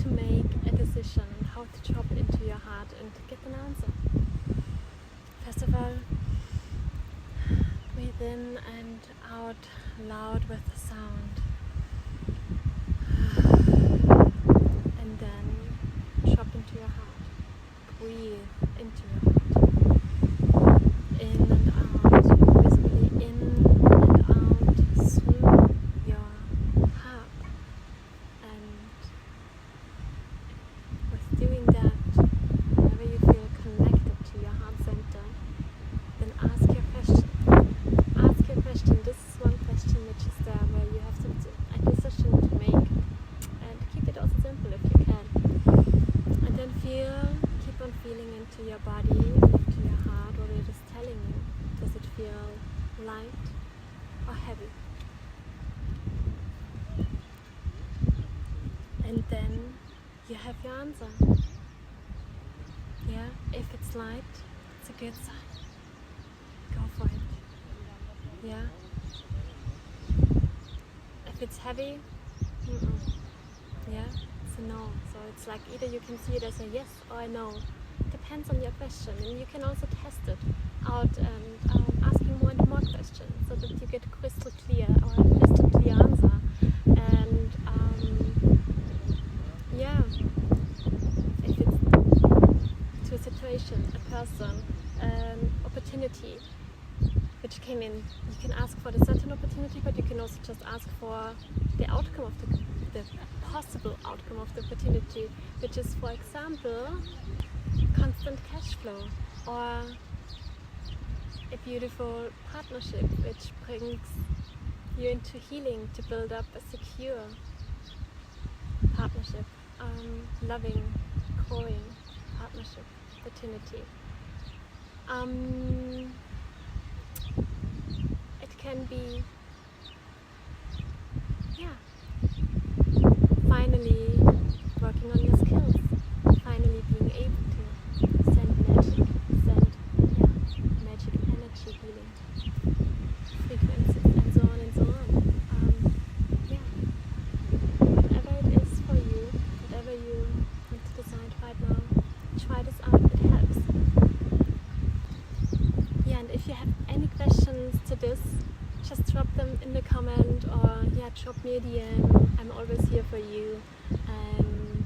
to make a decision, how to drop into your heart and get an answer. First of all, breathe in and out loud with the sound. And then drop into your heart. Breathe into your heart. In and out. Basically in and out through your heart. And with doing that, whenever you feel connected to your heart center, then ask your question. Ask your question. This is one question which is there where you have a decision to make. And keep it also simple if you can. And then keep on feeling into your body, into your heart, what it is telling you. Does it feel light or heavy? And then you have your answer. Yeah, if it's light, it's a good sign. Go for it. Yeah. If it's heavy, yeah, it's a no. So it's like either you can see it as a yes or a no. Depends on your question, and you can also test it out and asking more and more questions so that you get crystal clear or a crystal clear answer. And yeah, if it's to a situation, a person, an opportunity which came in, you can ask for the certain opportunity, but you can also just ask for the outcome of the possible outcome of the opportunity, which is, for example, constant cash flow or a beautiful partnership which brings you into healing to build up a secure partnership, loving, growing partnership opportunity. It can be, finally working on your skills, finally being able to send magic energy healing frequencies and so on and so on. Whatever it is for you, whatever you need to decide right now, try this out, it helps. Yeah, and if you have any questions to this, just drop them in the comment or drop me a DM. I'm always here for you. And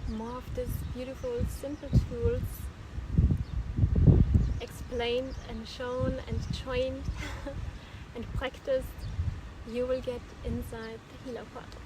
more of these beautiful, simple tools explained and shown and trained and practiced, you will get inside the Healer Portal.